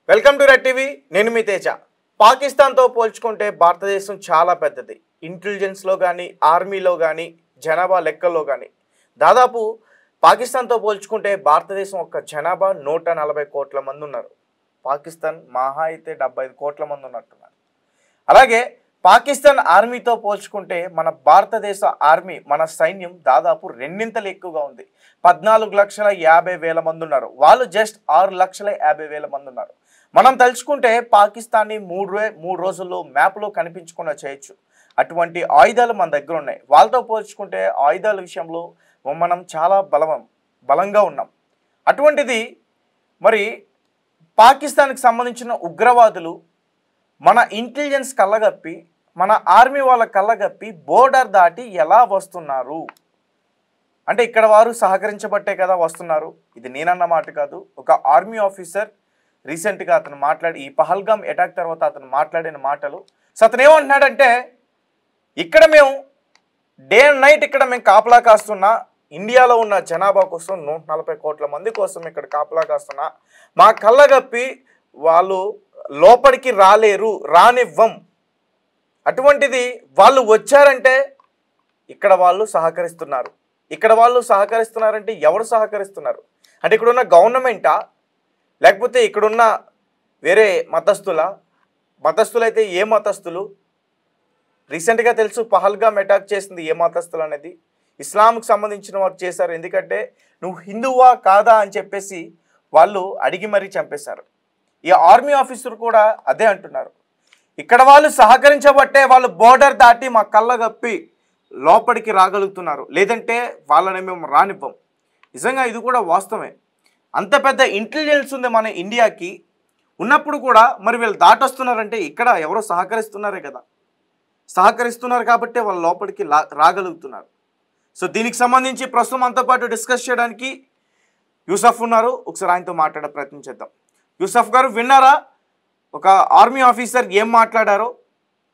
Welcome to red TV. నేను మీ తేజ. పాకిస్తాన్తో పోల్చుకుంటే భారతదేశం చాలా పెద్దది. ఇంటెలిజెన్స్లో కానీ, ఆర్మీలో కానీ, జనాభా లెక్కల్లో కానీ దాదాపు పాకిస్తాన్తో పోల్చుకుంటే భారతదేశం ఒక జనాభా 140 కోట్ల మంది ఉన్నారు. పాకిస్తాన్ మహా అయితే 75 కోట్ల మంది ఉన్నట్టున్నారు. అలాగే పాకిస్తాన్ ఆర్మీతో పోల్చుకుంటే మన భారతదేశ ఆర్మీ, మన సైన్యం దాదాపు రెండింతలు ఎక్కువగా ఉంది. 14,50,000 మంది ఉన్నారు. వాళ్ళు జస్ట్ 6,50,000 మంది ఉన్నారు. మనం తలుచుకుంటే పాకిస్తాన్ని మూడు రోజుల్లో మ్యాప్లో కనిపించకుండా చేయొచ్చు. అటువంటి ఆయుధాలు మన దగ్గర ఉన్నాయి. వాళ్ళతో పోల్చుకుంటే ఆయుధాల విషయంలో మనం చాలా బలంగా ఉన్నాం. అటువంటిది మరి పాకిస్తాన్కి సంబంధించిన ఉగ్రవాదులు మన ఇంటెలిజెన్స్ కళ్ళగప్పి, మన ఆర్మీ వాళ్ళ కళ్ళగప్పి బోర్డర్ దాటి ఎలా వస్తున్నారు అంటే ఇక్కడ వారు సహకరించబట్టే కదా వస్తున్నారు. ఇది నేనన్న మాట కాదు. ఒక ఆర్మీ ఆఫీసర్ రీసెంట్గా అతను మాట్లాడి, ఈ పహల్గామ్ అటాక్ తర్వాత అతను మాట్లాడిన మాటలు. సో అతను ఏమంటున్నాడంటే, ఇక్కడ మేము డే అండ్ నైట్ ఇక్కడ మేము కాపలా కాస్తున్నా, ఇండియాలో ఉన్న జనాభా కోసం 140 కోట్ల మంది కోసం ఇక్కడ కాపలా కాస్తున్నా, మా కళ్ళగప్పి వాళ్ళు లోపలికి రానివ్వం. అటువంటిది వాళ్ళు వచ్చారంటే ఇక్కడ వాళ్ళు సహకరిస్తున్నారు. ఇక్కడ వాళ్ళు సహకరిస్తున్నారంటే ఎవరు సహకరిస్తున్నారు అంటే ఇక్కడున్న గవర్నమెంటా, లేకపోతే ఇక్కడున్న వేరే మతస్థులైతే ఏ మతస్థులు? రీసెంట్గా తెలుసు పహల్గామ్ అటాక్ చేసింది ఏ మతస్థులు అనేది. ఇస్లాంకి సంబంధించిన వారు చేశారు. ఎందుకంటే నువ్వు హిందువా కాదా అని చెప్పేసి వాళ్ళు అడిగి మరీ చంపేశారు. ఈ ఆర్మీ ఆఫీసర్ కూడా అదే అంటున్నారు. ఇక్కడ వాళ్ళు సహకరించబట్టే వాళ్ళు బోర్డర్ దాటి మా కళ్ళగప్పి లోపలికి రాగలుగుతున్నారు, లేదంటే వాళ్ళని మేము రానివ్వం. నిజంగా ఇది కూడా వాస్తవమే. అంత పెద్ద ఇంటెలిజెన్స్ ఉంది మన ఇండియాకి. ఉన్నప్పుడు కూడా మరి వీళ్ళు దాటొస్తున్నారంటే ఇక్కడ ఎవరో సహకరిస్తున్నారే కదా. సహకరిస్తున్నారు కాబట్టి వాళ్ళు లోపలికి రాగలుగుతున్నారు. సో దీనికి సంబంధించి ప్రస్తుతం మనతో పాటు డిస్కస్ చేయడానికి యూసఫ్ ఉన్నారు. ఒకసారి ఆయనతో మాట్లాడే ప్రయత్నం చేద్దాం. యూసఫ్ గారు, విన్నారా ఒక ఆర్మీ ఆఫీసర్ ఏం మాట్లాడారో?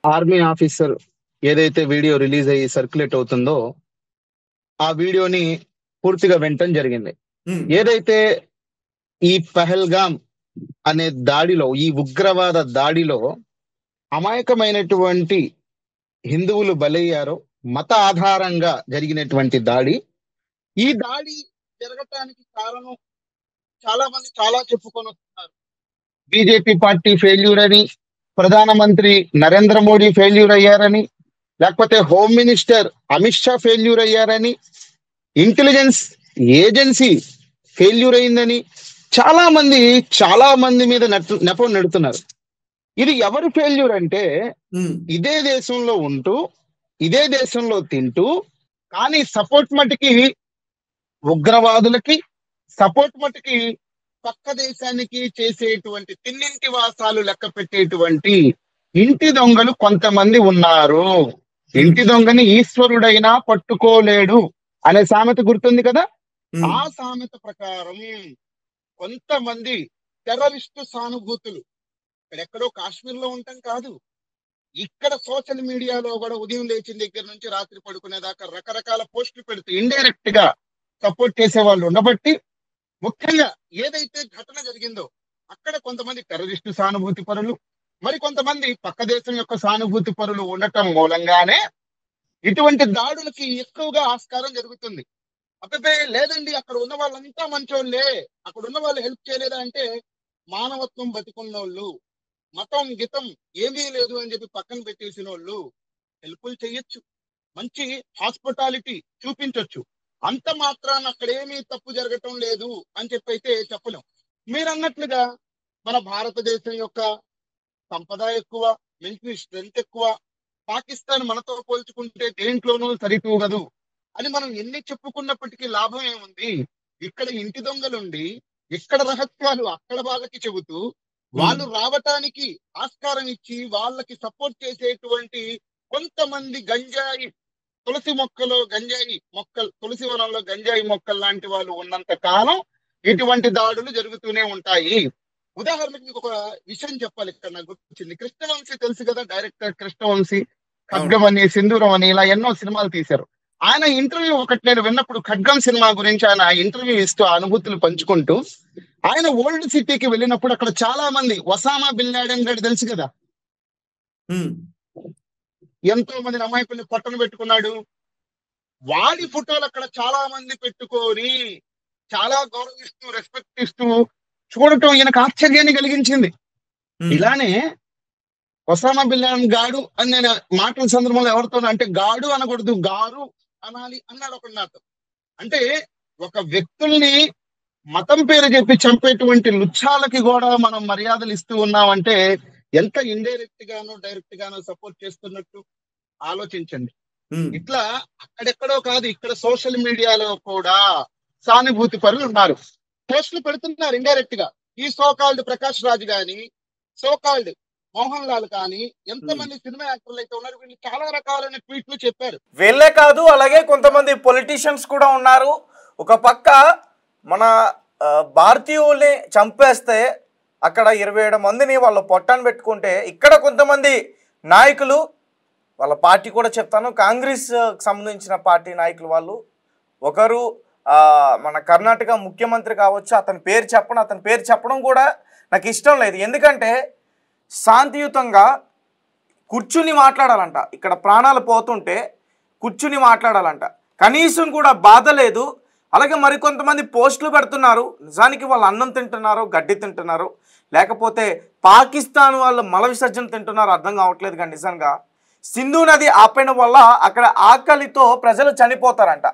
ఆర్మీ ఆఫీసర్ ఏదైతే వీడియో రిలీజ్ అయ్యి సర్క్యులేట్ అవుతుందో ఆ వీడియోని పూర్తిగా వినటం జరిగింది. ఏదైతే ఈ పహల్గామ్ అనే దాడిలో, ఈ ఉగ్రవాద దాడిలో అమాయకమైనటువంటి హిందువులు బలయ్యారో, మత ఆధారంగా జరిగినటువంటి దాడి, ఈ దాడి జరగటానికి కారణం చాలా మంది చాలా చెప్పుకొని వస్తున్నారు. బీజేపీ పార్టీ ఫెయిల్యూర్ అని, ప్రధానమంత్రి నరేంద్ర మోడీ ఫెయిల్యూర్ అయ్యారని, లేకపోతే home minister Amit Shah failure అయ్యారని, ఇంటెలిజెన్స్ ఏజెన్సీ ఫెయిల్యూర్ అయిందని చాలా మంది మీద నెపం నెడుతున్నారు. ఇది ఎవరు ఫెయిల్యూర్ అంటే, ఇదే దేశంలో ఉంటూ, ఇదే దేశంలో తింటూ, కానీ సపోర్ట్ మటుకి ఉగ్రవాదులకి, సపోర్ట్ మటుకి పక్క దేశానికి చేసేటువంటి తిన్నింటి వాసాలు లెక్క పెట్టేటువంటి ఇంటి దొంగలు కొంతమంది ఉన్నారు. ఇంటి దొంగని ఈశ్వరుడైనా పట్టుకోలేడు అనే సామెత గుర్తుంది కదా. ఆ సామెత ప్రకారం కొంతమంది టెర్రరిస్టు సానుభూతులు ఇక్కడెక్కడో కాశ్మీర్ లో ఉంటాం కాదు, ఇక్కడ సోషల్ మీడియాలో కూడా ఉదయం లేచిన దగ్గర నుంచి రాత్రి పడుకునేదాకా రకరకాల పోస్టులు పెడుతూ ఇండైరెక్ట్ గా సపోర్ట్ చేసే వాళ్ళు ఉండబట్టి, ముఖ్యంగా ఏదైతే ఘటన జరిగిందో అక్కడ కొంతమంది టెర్రరిస్టు సానుభూతి పరులు, మరి కొంతమంది పక్క దేశం యొక్క సానుభూతి పరులు ఉండటం మూలంగానే ఇటువంటి దాడులకి ఎక్కువగా ఆస్కారం జరుగుతుంది. అబ్బే లేదండి, అక్కడ ఉన్న వాళ్ళంతా మంచోళ్ళే, అక్కడ ఉన్న వాళ్ళు హెల్ప్ చేయలేదా అంటే, మానవత్వం బతికున్నోళ్ళు, మతం గితం ఏమీ లేదు అని చెప్పి పక్కన పెట్టేసిన వాళ్ళు హెల్ప్లు చెయ్యొచ్చు, మంచి హాస్పిటాలిటీ చూపించొచ్చు. అంత మాత్రాన అక్కడ ఏమీ తప్పు జరగటం లేదు అని చెప్పి అయితే చెప్పలేం. మీరు అన్నట్లుగా మన భారతదేశం యొక్క సంపద ఎక్కువ, మిలిటరీ స్ట్రెంత్ ఎక్కువ, పాకిస్తాన్ మనతో పోల్చుకుంటే దేంట్లోనూ సరితూగదు అని మనం ఎన్ని చెప్పుకున్నప్పటికీ లాభం ఏముంది? ఇక్కడ ఇంటి దొంగలుండి ఇక్కడ రహస్యాలు అక్కడ వాళ్ళకి చెబుతూ, వాళ్ళు రావటానికి ఆస్కారం ఇచ్చి వాళ్ళకి సపోర్ట్ చేసేటువంటి కొంతమంది గంజాయి తులసి వనంలో గంజాయి మొక్కలు లాంటి వాళ్ళు ఉన్నంత కాలం ఇటువంటి దాడులు జరుగుతూనే ఉంటాయి. ఉదాహరణకు మీకు ఒక విషయం చెప్పాలి. ఇక్కడ నాకు గుర్తొచ్చింది. కృష్ణవంశీ తెలుసు కదా, డైరెక్టర్ కృష్ణవంశీ. ఖడ్గం అని, సింధూరం అని ఇలా ఎన్నో సినిమాలు తీశారు. ఆయన ఇంటర్వ్యూ ఒకటి నేను విన్నప్పుడు, ఖడ్గం సినిమా గురించి ఆయన ఇంటర్వ్యూ ఇస్తూ అనుభూతులు పంచుకుంటూ, ఆయన ఓల్డ్ సిటీకి వెళ్ళినప్పుడు అక్కడ చాలా మంది, ఒసామా బిన్ లాడెన్ గారు తెలుసు కదా, ఎంతో మంది అమాయకుల్ని పట్టణ పెట్టుకున్నాడు. వాడి ఫోటోలు అక్కడ చాలా మంది పెట్టుకొని చాలా గౌరవిస్తూ రెస్పెక్ట్ ఇస్తూ చూడటం ఈయనకు ఆశ్చర్యాన్ని కలిగించింది. ఇలానే ఒసామా బిన్ లాడెన్ గాడు అని నేను మాటల సందర్భంలో ఎవరితో అంటే గాడు అనకూడదు, గారు అనాలి అన్నాడు ఒక నాతో. అంటే ఒక వ్యక్తుల్ని మతం పేరు చెప్పి చంపేటువంటి లుచ్చాలకి కూడా మనం మర్యాదలు ఇస్తూ ఉన్నామంటే ఎంత ఇండైరెక్ట్ గానో డైరెక్ట్ గానో సపోర్ట్ చేస్తున్నట్టు ఆలోచించండి. ఇట్లా అక్కడెక్కడో కాదు, ఇక్కడ సోషల్ మీడియాలో కూడా సానుభూతి పరులు ఉన్నారు, పోస్టులు పెడుతున్నారు ఇండైరెక్ట్ గా. ఈ సోకాల్డ్ ప్రకాష్ రాజ్ గాని, సోకాల్డ్ మోహన్ లాల్ కానీ, ఎంతమంది సినిమా యాక్టర్లు అయితే ఉన్నారు, వీళ్ళు చాలా రకాలైన ట్వీట్లు చెప్పారు. వీళ్ళే కాదు, అలాగే కొంతమంది పొలిటీషియన్స్ కూడా ఉన్నారు. ఒక పక్క మన భారతీయుల్ని చంపేస్తే అక్కడ 27 మందిని వాళ్ళ పొట్టాన్ని పెట్టుకుంటే, ఇక్కడ కొంతమంది నాయకులు, వాళ్ళ పార్టీ కూడా చెప్తాను, కాంగ్రెస్ సంబంధించిన పార్టీ నాయకులు వాళ్ళు, ఒకరు మన కర్ణాటక ముఖ్యమంత్రి కావచ్చు, అతని పేరు చెప్పడం కూడా నాకు ఇష్టం లేదు. ఎందుకంటే శాంతియుతంగా కూర్చుని మాట్లాడాలంట. ఇక్కడ ప్రాణాలు పోతుంటే కూర్చుని మాట్లాడాలంట, కనీసం కూడా బాధ లేదు. అలాగే మరికొంతమంది పోస్టులు పెడుతున్నారు, నిజానికి వాళ్ళు అన్నం తింటున్నారు, గడ్డి తింటున్నారు, లేకపోతే పాకిస్తాన్ వాళ్ళు మల విసర్జన తింటున్నారు, అర్థం కావట్లేదు. కానీ నిజంగా సింధు నది ఆపేయడం వల్ల అక్కడ ఆకలితో ప్రజలు చనిపోతారంట.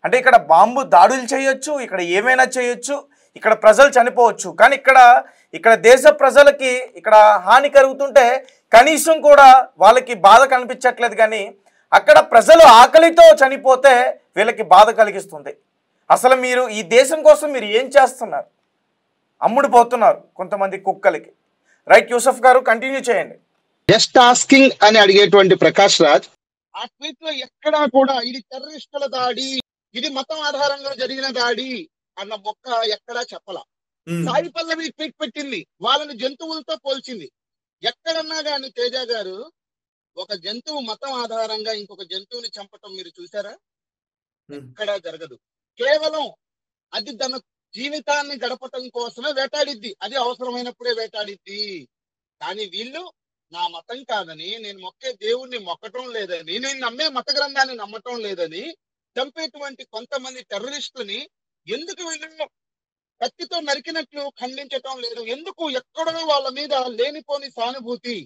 అంటే ఇక్కడ బాంబు దాడులు చేయొచ్చు, ఇక్కడ ఏమైనా చేయొచ్చు, ఇక్కడ ప్రజలు చనిపోవచ్చు. కానీ ఇక్కడ దేశ ప్రజలకి ఇక్కడ హాని కలుగుతుంటే కనీసం కూడా వాళ్ళకి బాధ కనిపించట్లేదు. కానీ అక్కడ ప్రజలు ఆకలితో చనిపోతే వీళ్ళకి బాధ కలిగిస్తుంది. అసలు మీరు ఈ దేశం కోసం మీరు ఏం చేస్తున్నారు? అమ్ముడు పోతున్నారు కొంతమంది కుక్కలకి. రైట్, యూసఫ్ గారు కంటిన్యూ చేయండి. జస్ట్ ఆస్కింగ్ అని అడిగేటువంటి ప్రకాష్ రాజ్ ఆ ట్వీట్ లో ఎక్కడా కూడా ఇది టెర్రరిస్టుల దాడి, ఇది మతం ఆధారంగా జరిగిన దాడి అన్న మొక్క ఎక్కడా చెప్పలా. సాయి పల్లవి ట్వీట్ పెట్టింది, వాళ్ళని జంతువులతో పోల్చింది. ఎక్కడన్నా గాని తేజ గారు ఒక జంతువు మతం ఆధారంగా ఇంకొక జంతువుని చంపటం మీరు చూసారా? ఎక్కడా జరగదు. కేవలం అది తన జీవితాన్ని గడపటం కోసమే వేటాడిద్ది, అది అవసరమైనప్పుడే వేటాడిద్ది. కానీ వీళ్ళు నా మతం కాదని, నేను మొక్కే దేవుణ్ణి మొక్కటం లేదని, నేను నమ్మే మత గ్రంథాన్ని నమ్మటం లేదని చంపేటువంటి కొంతమంది టెర్రరిస్టులని ఎందుకు వీళ్ళు కత్తితో నరికినట్లు ఖండించటం లేదు? ఎందుకు ఎక్కడో వాళ్ళ మీద లేనిపోని సానుభూతి?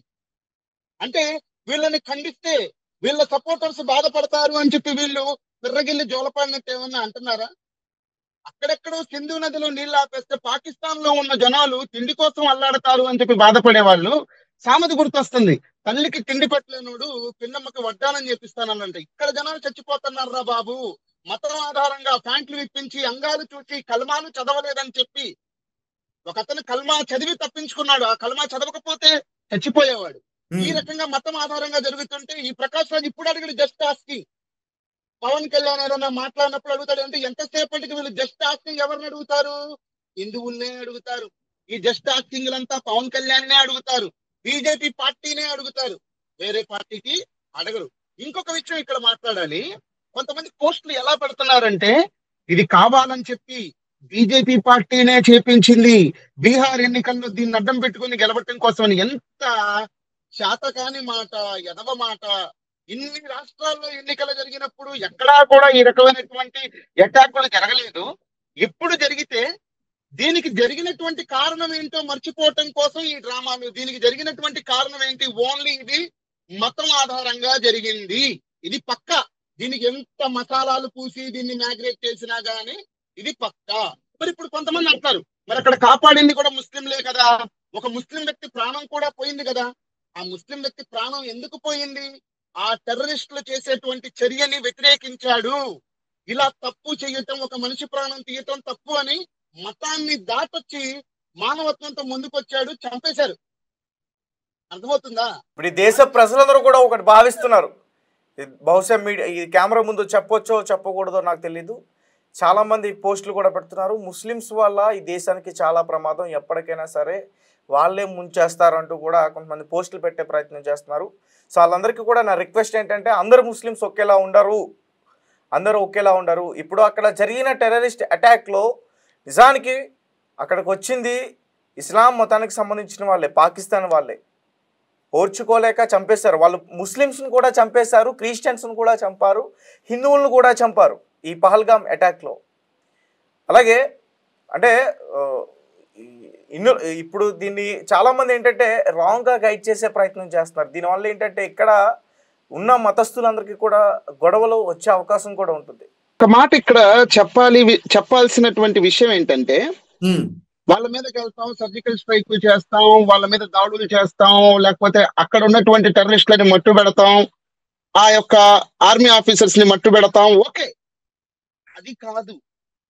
అంటే వీళ్ళని ఖండిస్తే వీళ్ళ సపోర్టర్స్ బాధపడతారు అని చెప్పి వీళ్ళు విర్రగిల్లి జోలపాడినట్టు ఏమన్నా అంటున్నారా? అక్కడెక్కడో సింధు నదిలో నీళ్లు ఆపేస్తే పాకిస్తాన్ లో ఉన్న జనాలు తిండి కోసం అల్లాడతారు అని చెప్పి బాధపడే వాళ్ళు సామెత గుర్తొస్తుంది, తల్లికి తిండి పెట్టలేనుడు పిన్నమ్మకి వడ్డానని చెప్పిస్తానంటే. ఇక్కడ జనాలు చచ్చిపోతున్నారా బాబు? మతం ఆధారంగా ప్యాంట్లు విప్పించి అంగాలు చూసి కల్మాను చదవలేదని చెప్పి ఒక అతను కల్మా చదివి తప్పించుకున్నాడు, ఆ కల్మా చదవకపోతే చచ్చిపోయేవాడు. ఈ రకంగా మతం ఆధారంగా జరుగుతుంటే ఈ ప్రకాష్ రాజ్ ఇప్పుడు అడిగాడు జస్ట్ ఆస్కింగ్. పవన్ కళ్యాణ్ ఏదైనా మాట్లాడినప్పుడు అడుగుతాడు అంటే ఎంతసేపటికి వీళ్ళు జస్ట్ ఆస్కింగ్ ఎవరిని అడుగుతారు? హిందువుల్నే అడుగుతారు. ఈ జస్ట్ ఆస్కింగ్ లంతా పవన్ కళ్యాణ్నే అడుగుతారు, బీజేపీ పార్టీనే అడుగుతారు, వేరే పార్టీకి అడగరు. ఇంకొక విషయం ఇక్కడ మాట్లాడాలి. కొంతమంది పోస్టులు ఎలా పెడుతున్నారంటే ఇది కావాలని చెప్పి బీజేపీ పార్టీనే చేపించింది, బీహార్ ఎన్నికల్లో దీన్ని అడ్డం పెట్టుకుని గెలవటం కోసం. ఎంత శాతకాని మాట, ఎదవ మాట. ఇన్ని రాష్ట్రాల్లో ఎన్నికలు జరిగినప్పుడు ఎక్కడా కూడా ఈ రకమైనటువంటి అటాక్లు జరగలేదు. ఎప్పుడు జరిగితే దీనికి జరిగినటువంటి కారణం ఏంటో మర్చిపోవటం కోసం ఈ డ్రామాలు. దీనికి జరిగినటువంటి కారణం ఏంటి? ఓన్లీ ఇది మతం ఆధారంగా జరిగింది, ఇది పక్కా. దీనికి ఎంత మసాలాలు పూసి దీన్ని మ్యాగ్రేట్ చేసినా గానీ ఇది పక్కా. మరి ఇప్పుడు కొంతమంది అంటారు, మరి అక్కడ కాపాడింది కూడా ముస్లింలే కదా, ఒక ముస్లిం వ్యక్తి ప్రాణం కూడా పోయింది కదా. ఆ ముస్లిం వ్యక్తి ప్రాణం ఎందుకు పోయింది? ఆ టెర్రరిస్టులు చేసేటువంటి చర్యని వ్యతిరేకించాడు. ఇలా తప్పు చేయటం, ఒక మనిషి ప్రాణం తీయటం తప్పు అని మతాన్ని దాటొచ్చి మానవత్వంతో ముందుకొచ్చాడు, చంపేశారు. అర్థమవుతుందా? ఇప్పుడు ఈ దేశ ప్రజలందరూ కూడా ఒకటి భావిస్తున్నారు, బహుశా మీడియా ఈ కెమెరా ముందు చెప్పొచ్చో చెప్పకూడదో నాకు తెలీదు, చాలామంది పోస్టులు కూడా పెడుతున్నారు, ముస్లిమ్స్ వల్ల ఈ దేశానికి చాలా ప్రమాదం, ఎప్పటికైనా సరే వాళ్ళే ముంచేస్తారంటూ కూడా కొంతమంది పోస్టులు పెట్టే ప్రయత్నం చేస్తున్నారు. సో వాళ్ళందరికీ కూడా నా రిక్వెస్ట్ ఏంటంటే అందరు ముస్లిమ్స్ ఒకేలా ఉండరు, అందరూ ఒకేలా ఉండరు. ఇప్పుడు అక్కడ జరిగిన టెర్రరిస్ట్ అటాక్లో నిజానికి అక్కడికి వచ్చింది ఇస్లాం మతానికి సంబంధించిన వాళ్ళే, పాకిస్తాన్ వాళ్ళే. ఓర్చుకోలేక చంపేశారు వాళ్ళు. ముస్లిమ్స్ని కూడా చంపేశారు, క్రిస్టియన్స్ని కూడా చంపారు, హిందువులను కూడా చంపారు ఈ పహల్గామ్ అటాక్లో. అలాగే అంటే ఇప్పుడు దీన్ని చాలామంది ఏంటంటే రాంగ్గా గైడ్ చేసే ప్రయత్నం చేస్తున్నారు. దీనివల్ల ఏంటంటే ఇక్కడ ఉన్న మతస్థులందరికీ కూడా గొడవలు వచ్చే అవకాశం కూడా ఉంటుంది. ఒక మాట ఇక్కడ చెప్పాల్సినటువంటి విషయం ఏంటంటే, వాళ్ళ మీదకి వెళ్తాం, సర్జికల్ స్ట్రైక్ చేస్తాం, వాళ్ళ మీద దాడులు చేస్తాం, లేకపోతే అక్కడ ఉన్నటువంటి టెర్రరిస్టులని మట్టు పెడతాం, ఆ యొక్క ఆర్మీ ఆఫీసర్స్ ని మట్టు పెడతాం. ఓకే, అది కాదు.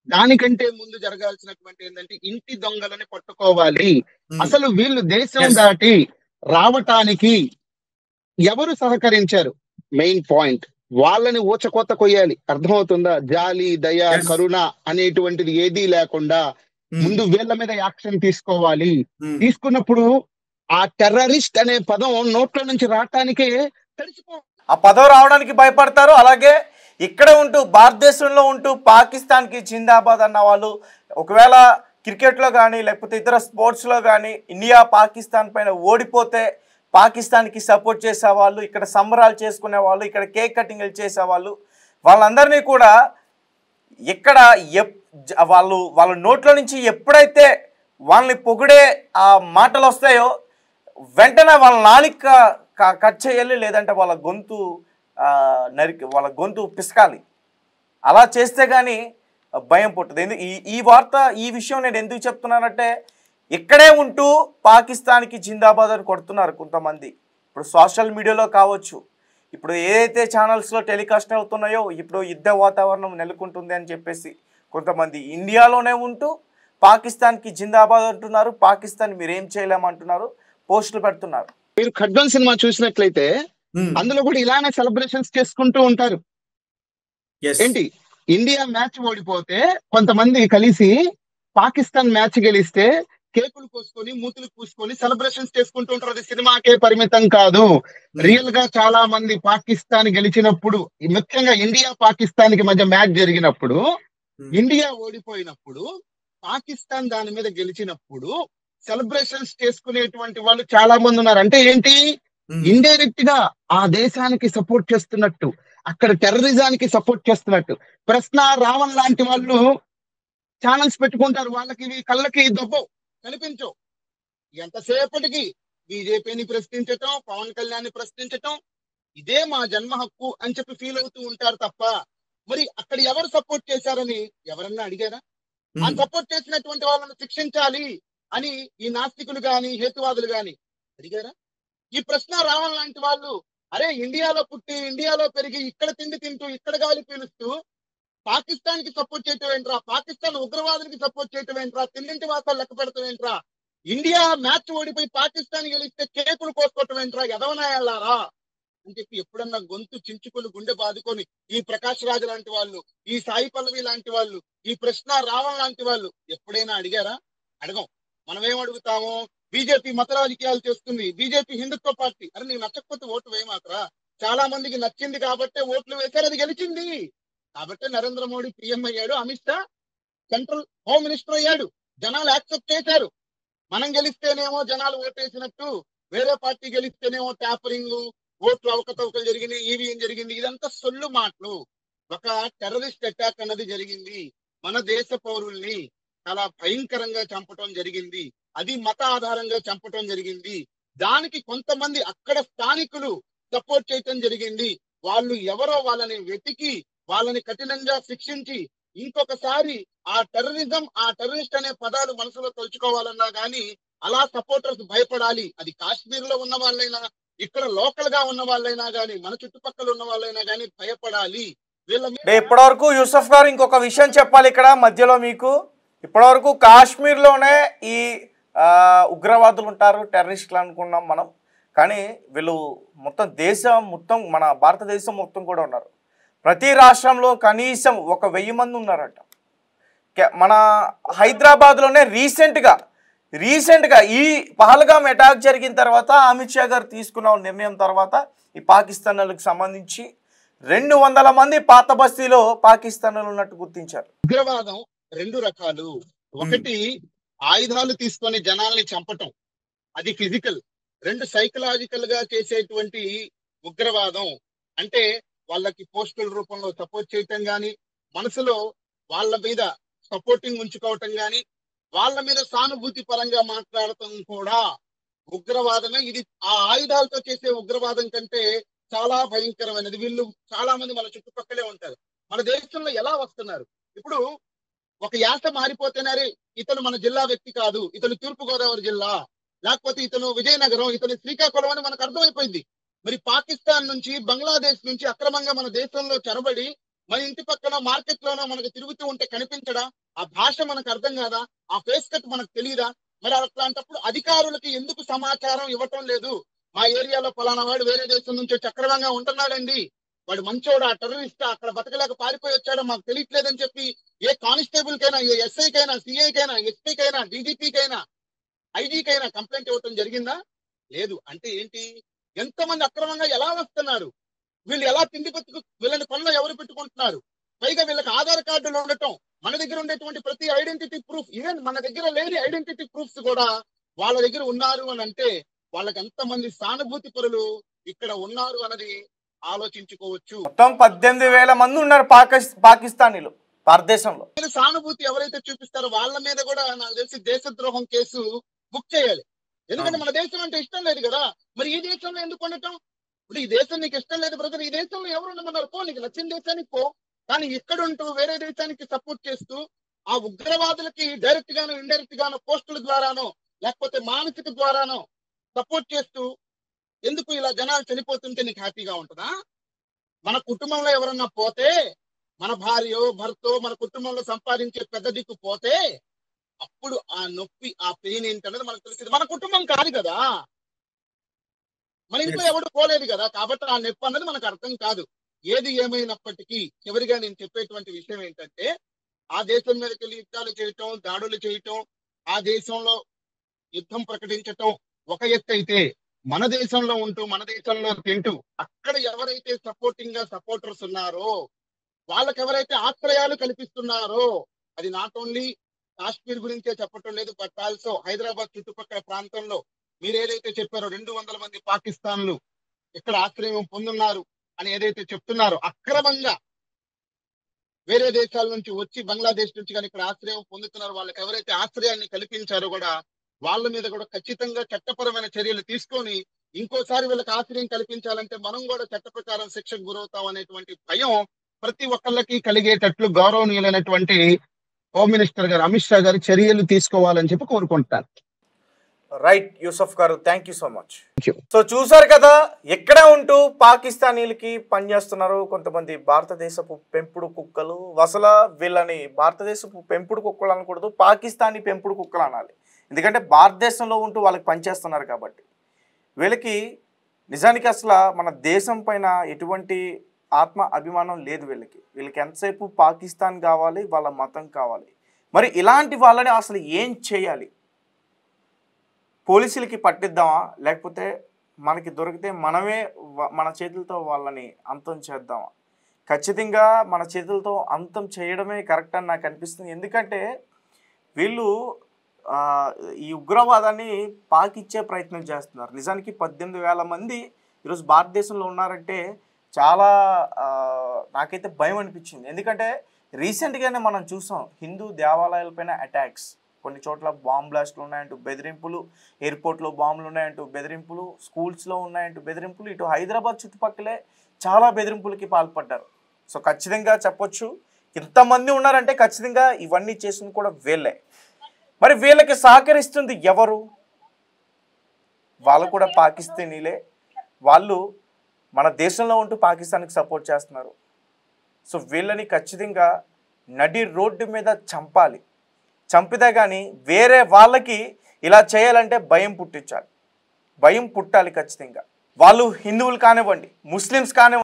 దానికంటే ముందు జరగాల్సినటువంటి ఏంటంటే ఇంటి దొంగలని పట్టుకోవాలి. అసలు వీళ్ళు దేశం దాటి రావటానికి ఎవరు సహకరించారు? Main point. వాళ్ళని ఊచకోత కొయ్యాలి. అర్థమవుతుందా? జాలి, దయ, కరుణ అనేటువంటిది ఏదీ లేకుండా ముందు వీళ్ళ మీద యాక్షన్ తీసుకోవాలి. తీసుకున్నప్పుడు ఆ టెర్రరిస్ట్ అనే పదం నోట్ల నుంచి రావటానికే ఆ పదం రావడానికి భయపడతారు. అలాగే ఇక్కడ ఉంటూ భారతదేశంలో ఉంటూ పాకిస్తాన్కి జిందాబాద్ అన్న వాళ్ళు ఒకవేళ క్రికెట్లో కానీ లేకపోతే ఇతర స్పోర్ట్స్లో కానీ ఇండియా పాకిస్తాన్ పైన ఓడిపోతే పాకిస్తాన్కి సపోర్ట్ చేసేవాళ్ళు, ఇక్కడ సంబరాలు చేసుకునే వాళ్ళు, ఇక్కడ కేక్ కటింగ్లు చేసేవాళ్ళు, వాళ్ళందరినీ కూడా ఇక్కడ వాళ్ళ నోట్ల నుంచి ఎప్పుడైతే వాళ్ళని పొగిడే ఆ మాటలు వస్తాయో వెంటనే వాళ్ళ నాలిక కట్ చేయాలి, లేదంటే వాళ్ళ గొంతు పిసకాలి. అలా చేస్తే కానీ భయం పుట్టదు. ఈ విషయం నేను ఎందుకు చెప్తున్నానంటే ఇక్కడే ఉంటూ పాకిస్తాన్కి జిందాబాద్ అని కొడుతున్నారు కొంతమంది. ఇప్పుడు సోషల్ మీడియాలో కావచ్చు, ఇప్పుడు ఏదైతే ఛానల్స్లో టెలికాస్ట్ అవుతున్నాయో ఇప్పుడు యుద్ధ వాతావరణం నెలకొంటుంది అని చెప్పేసి కొంతమంది ఇండియాలోనే ఉంటూ పాకిస్తాన్కి జిందాబాద్ అంటున్నారు, పాకిస్తాన్ మీరేం చేయలేమంటున్నారు, పోస్టులు పెడుతున్నారు. మీరు ఖడ్గన్ సినిమా చూసినట్లయితే అందులో కూడా ఇలానే సెలబ్రేషన్స్ చేసుకుంటూ ఉంటారు. ఏంటి, ఇండియా మ్యాచ్ ఓడిపోతే కొంతమంది కలిసి పాకిస్తాన్ మ్యాచ్ గెలిస్తే కేకులు కోసుకొని మూతులు పూసుకొని సెలబ్రేషన్స్ చేసుకుంటూ ఉంటారు. అది సినిమాకే పరిమితం కాదు. రియల్ గా చాలా మంది పాకిస్తాన్ గెలిచినప్పుడు, ముఖ్యంగా ఇండియా పాకిస్తాన్ కి మధ్య మ్యాచ్ జరిగినప్పుడు, ఇండియా ఓడిపోయినప్పుడు పాకిస్తాన్ దాని మీద గెలిచినప్పుడు సెలబ్రేషన్స్ చేసుకునేటువంటి వాళ్ళు చాలా మంది ఉన్నారు. అంటే ఏంటి, ఇండైరెక్ట్ గా ఆ దేశానికి సపోర్ట్ చేస్తున్నట్టు, అక్కడ టెర్రరిజానికి సపోర్ట్ చేస్తున్నట్టు. ప్రశ్న రావణ్ లాంటి వాళ్ళు ఛానల్స్ పెట్టుకుంటారు, వాళ్ళకి కళ్ళకి దొబ్బవు, కనిపించవు. ఎంతసేపటికి బీజేపీని ప్రశ్నించటం, పవన్ కళ్యాణ్ ప్రశ్నించటం, ఇదే మా జన్మ హక్కు అని చెప్పి ఫీల్ అవుతూ ఉంటారు తప్ప మరి అక్కడ ఎవరు సపోర్ట్ చేశారని ఎవరన్నా అడిగారా? ఆ సపోర్ట్ చేసినటువంటి వాళ్ళని శిక్షించాలి అని ఈ నాస్తికులు గాని హేతువాదులు గాని అడిగారా? ఈ ప్రశ్న రావణ్ లాంటి వాళ్ళు, అరే ఇండియాలో పుట్టి ఇండియాలో పెరిగి ఇక్కడ తిండి తింటూ ఇక్కడ గాలి పీలుస్తూ పాకిస్తాన్ కి సపోర్ట్ చేయటం ఏంట్రా, పాకిస్తాన్ ఉగ్రవాదులకి సపోర్ట్ చేయటం ఏంట్రా, తిన్నింటి వాసాలు లెక్క పెడతాం ఏంట్రా, ఇండియా మ్యాచ్ ఓడిపోయి పాకిస్తాన్ గెలిస్తే కేకులు కోసుకోవటం ఏంట్రా, ఎదవనాయాలారా అని చెప్పి ఎప్పుడన్నా గొంతు చించుకొని గుండె బాదుకొని ఈ ప్రకాష్ రాజ్ లాంటి వాళ్ళు, ఈ సాయి పల్లవి లాంటి వాళ్ళు, ఈ ప్రశ్న రావణ్ లాంటి వాళ్ళు ఎప్పుడైనా అడిగారా? అడగం. మనం ఏం అడుగుతాము, బీజేపీ మత రాజకీయాలు చేస్తుంది, బీజేపీ హిందుత్వ పార్టీ. అరే నీకు నచ్చకపోతే ఓటు వేయమాత్రా. చాలా మందికి నచ్చింది కాబట్టే ఓట్లు వేశారు, అది గెలిచింది కాబట్టి నరేంద్ర మోడీ పీఎం అయ్యాడు, Amit Shah central home minister అయ్యాడు, జనాలు యాక్సెప్ట్ చేశారు. మనం గెలిస్తేనేమో జనాలు ఓటేసినట్టు, వేరే పార్టీ గెలిస్తేనేమో ట్యాపరింగ్, ఓట్లు అవకతవకలు జరిగినాయి, ఈవీఎం జరిగింది, ఇదంతా సొల్లు మాటలు. ఒక టెర్రరిస్ట్ అటాక్ అన్నది జరిగింది, మన దేశ పౌరుల్ని చాలా భయంకరంగా చంపటం జరిగింది, అది మత ఆధారంగా చంపటం జరిగింది. దానికి కొంతమంది అక్కడ స్థానికులు సపోర్ట్ చేయటం జరిగింది. వాళ్ళు ఎవరో వాళ్ళని వెతికి వాళ్ళని కఠినంగా శిక్షించి ఇంకొకసారి ఆ టెర్రరిజం, ఆ టెర్రరిస్ట్ అనే పదాలు మనసులో తలుచుకోవాలన్నా గానీ అలా సపోర్టర్స్ భయపడాలి. అది కాశ్మీర్ లో ఉన్న వాళ్ళైనా, ఇక్కడ లోకల్ గా ఉన్న వాళ్ళైనా గానీ, మన చుట్టుపక్కల ఉన్న వాళ్ళైనా గానీ భయపడాలి. ఇప్పటివరకు యూసఫ్ గారు ఇంకొక విషయం చెప్పాలి ఇక్కడ మధ్యలో మీకు. ఇప్పటివరకు కాశ్మీర్లోనే ఈ ఉగ్రవాదులు ఉంటారు, టెర్రరిస్టులు అనుకున్నాం మనం. కానీ వీళ్ళు మొత్తం దేశం మొత్తం, మన భారతదేశం మొత్తం కూడా ఉన్నారు. ప్రతి రాష్ట్రంలో కనీసం 1000 మంది ఉన్నారట. మన హైదరాబాద్లోనే రీసెంట్గా ఈ పహల్గామ్ అటాక్ జరిగిన తర్వాత అమిత్ షా గారు తీసుకున్న నిర్ణయం తర్వాత ఈ పాకిస్తాన్లకు సంబంధించి 200 మంది పాత బస్తీలో పాకిస్తాన్లు ఉన్నట్టు గుర్తించారు. ఉగ్రవాదం 2 రకాలు. ఒకటి ఆయుధాలు తీసుకొని జనాల్ని చంపటం, అది ఫిజికల్. రెండు సైకలాజికల్ గా చేసేటువంటి ఉగ్రవాదం. అంటే వాళ్ళకి పోస్టుల రూపంలో సపోర్ట్ చేయటం గాని, మనసులో వాళ్ళ మీద సపోర్టింగ్ ఉంచుకోవటం గాని, వాళ్ళ మీద సానుభూతి పరంగా మాట్లాడటం కూడా ఉగ్రవాదమే. ఇది ఆ ఆయుధాలతో చేసే ఉగ్రవాదం కంటే చాలా భయంకరమైనది. వీళ్ళు చాలా మంది మన చుట్టుపక్కలే ఉంటారు. మన దేశంలో ఎలా వస్తున్నారు? ఇప్పుడు ఒక యాస మారిపోతేనే ఇతను మన జిల్లా వ్యక్తి కాదు, ఇతను తూర్పు గోదావరి జిల్లా, లేకపోతే ఇతను విజయనగరం, ఇతను శ్రీకాకుళం అని మనకు అర్థమైపోయింది. మరి పాకిస్తాన్ నుంచి, బంగ్లాదేశ్ నుంచి అక్రమంగా మన దేశంలో చొరబడి మన ఇంటి పక్కన మార్కెట్ లోనో మనకు తిరుగుతూ ఉంటే కనిపించడా? ఆ భాష మనకు అర్థం కాదా? ఆ ఫేస్ కట్ మనకు తెలియదా? మరి అట్లాంటప్పుడు అధికారులకి ఎందుకు సమాచారం ఇవ్వటం లేదు? మా ఏరియాలో ఫలానా వాడు వేరే దేశం నుంచి వచ్చి అక్రమంగా ఉంటున్నాడండి, వాడు మంచోడా, టెర్రరిస్టా, అక్కడ బతకలేక పారిపోయి వచ్చాడో మాకు తెలియట్లేదని చెప్పి ఏ కానిస్టేబుల్ కైనా, ఏ ఎస్ఐకైనా, సిఐకైనా, ఎస్పీకైనా, డీజీపీకైనా, ఐజీకైనా కంప్లైంట్ ఇవ్వటం జరిగిందా? లేదు. అంటే ఏంటి? ఎంతమంది అక్రమంగా ఎలా వస్తున్నారు? వీళ్ళు ఎలా తిండి బతుకు, వీళ్ళని కొనలో ఎవరు పెట్టుకుంటున్నారు? పైగా వీళ్ళకి ఆధార్ కార్డులు ఉండటం, మన దగ్గర ఉండేటువంటి ప్రతి ఐడెంటిటీ ప్రూఫ్, ఈవెన్ మన దగ్గర లేని ఐడెంటిటీ ప్రూఫ్స్ కూడా వాళ్ళ దగ్గర ఉన్నారు అని అంటే వాళ్ళకి ఎంతమంది సానుభూతి పరులు ఇక్కడ ఉన్నారు అన్నది ఆలోచించుకోవచ్చు. మొత్తం 18,000 మంది ఉన్నారు పాకిస్తానీలు భారతదేశంలో. సానుభూతి ఎవరైతే చూపిస్తారో వాళ్ళ మీద కూడా నాకు తెలిసి దేశద్రోహం కేసు బుక్ చేయాలి. ఎందుకంటే మన దేశం అంటే ఇష్టం లేదు కదా. మరి ఈ దేశంలో ఎందుకు ఉండటం? ఇప్పుడు ఈ దేశం నీకు ఇష్టం లేదు బ్రదర్, ఈ దేశంలో ఎవరు ఉండమన్నారు? పో, నీకు నచ్చిన దేశానికి పో. కానీ ఇక్కడ ఉంటూ వేరే దేశానికి సపోర్ట్ చేస్తూ ఆ ఉగ్రవాదులకి డైరెక్ట్ గాను, ఇండైరెక్ట్ గాను, పోస్టుల ద్వారానో లేకపోతే మానసిక ద్వారానో సపోర్ట్ చేస్తూ ఎందుకు ఇలా జనాలు చనిపోతుంటే నీకు హ్యాపీగా ఉంటుందా? మన కుటుంబంలో ఎవరన్నా పోతే, మన భార్యో భర్తో మన కుటుంబంలో సంపాదించే పెద్ద దిక్కు పోతే అప్పుడు ఆ నొప్పి, ఆ పెయిన్ ఏంటనేది మనకు తెలిసింది. మన కుటుంబం కాదు కదా, మన ఇంట్లో ఎవడు పోలేదు కదా, కాబట్టి ఆ నొప్పి అన్నది మనకు అర్థం కాదు. ఏది ఏమైనప్పటికీ చివరిగా నేను చెప్పేటువంటి విషయం ఏంటంటే, ఆ దేశం మీదకి వెళ్ళి యుద్ధాలు చేయటం, దాడులు చేయటం, ఆ దేశంలో యుద్ధం ప్రకటించటం ఒక ఎత్తు అయితే, మన దేశంలో ఉంటూ మన దేశంలో తింటూ అక్కడ ఎవరైతే సపోర్టింగ్ గా సపోర్టర్స్ ఉన్నారో, వాళ్ళకి ఎవరైతే ఆశ్రయాలు కల్పిస్తున్నారో, అది నాట్ ఓన్లీ కాశ్మీర్ గురించే చెప్పటం లేదు, బట్ ఆల్సో హైదరాబాద్ చుట్టుపక్కల ప్రాంతంలో మీరు ఏదైతే చెప్పారో 200 మంది పాకిస్తాన్లు ఇక్కడ ఆశ్రయం పొందున్నారు అని ఏదైతే చెప్తున్నారో, అక్రమంగా వేరే దేశాల నుంచి వచ్చి బంగ్లాదేశ్ నుంచి కానీ ఇక్కడ ఆశ్రయం పొందుతున్నారు, వాళ్ళకి ఎవరైతే ఆశ్రయాన్ని కల్పించారో కూడా వాళ్ళ మీద కూడా ఖచ్చితంగా చట్టపరమైన చర్యలు తీసుకొని ఇంకోసారి వీళ్ళకి ఆశ్రయం కల్పించాలంటే మనం కూడా చట్ట ప్రకారం శిక్షకు గురవుతాం అనేటువంటి భయం ప్రతి ఒక్కళ్ళకి కలిగేటట్లు గౌరవనీయులైనటువంటి హోమ్ మినిస్టర్ గారు అమిత్ షా గారు చర్యలు తీసుకోవాలని చెప్పి కోరుకుంటారు. రైట్ యూసఫ్ గారు, thank you so much. So చూసారు కదా, ఎక్కడ ఉంటూ పాకిస్తానీలకి పనిచేస్తున్నారు కొంతమంది భారతదేశపు పెంపుడు కుక్కలు. అసలు వీళ్ళని భారతదేశపు పెంపుడు కుక్కలు అనకూడదు, పాకిస్తానీ పెంపుడు కుక్కలు అనాలి. ఎందుకంటే భారతదేశంలో ఉంటూ వాళ్ళకి పనిచేస్తున్నారు కాబట్టి. వీళ్ళకి నిజానికి అసలు మన దేశం పైన ఎటువంటి ఆత్మ అభిమానం లేదు. వీళ్ళకి ఎంతసేపు పాకిస్తాన్ కావాలి, వాళ్ళ మతం కావాలి. మరి ఇలాంటి వాళ్ళని అసలు ఏం చేయాలి? పోలీసులకి పట్టిద్దామా, లేకపోతే మనకి దొరికితే మనమే మన చేతులతో వాళ్ళని అంతం చేద్దామా? ఖచ్చితంగా మన చేతులతో అంతం చేయడమే కరెక్ట్ అని నాకు అనిపిస్తుంది. ఎందుకంటే వీళ్ళు ఈ ఉగ్రవాదాన్ని పాకిచ్చే ప్రయత్నం చేస్తున్నారు. నిజానికి 18,000 మంది ఈరోజు భారతదేశంలో ఉన్నారంటే చాలా నాకైతే భయం అనిపించింది. ఎందుకంటే రీసెంట్గానే మనం చూసాం హిందూ దేవాలయాలపైన అటాక్స్, కొన్ని చోట్ల బాంబ్ బ్లాస్ట్లు ఉన్నాయంటూ బెదిరింపులు, ఎయిర్పోర్ట్లో బాంబులు ఉన్నాయంటూ బెదిరింపులు, స్కూల్స్లో ఉన్నాయంటూ బెదిరింపులు, ఇటు హైదరాబాద్ చుట్టుపక్కలే చాలా బెదిరింపులకి పాల్పడ్డారు. సో ఖచ్చితంగా చెప్పొచ్చు, ఇంతమంది ఉన్నారంటే ఖచ్చితంగా ఇవన్నీ చేసింది కూడా వీళ్ళే. మరి వీళ్ళకి సహకరిస్తుంది ఎవరు? వాళ్ళు కూడా పాకిస్తానీలే. వాళ్ళు మన దేశంలో ఉంటూ పాకిస్తాన్కి సపోర్ట్ చేస్తున్నారు. సో వీళ్ళని ఖచ్చితంగా నడి రోడ్డు మీద చంపాలి. చంపితే కానీ వేరే వాళ్ళకి ఇలా చేయాలంటే భయం పుట్టించాలి, భయం పుట్టాలి ఖచ్చితంగా. వాళ్ళు హిందువులు కానివ్వండి, ముస్లిమ్స్ కానివ్వండి.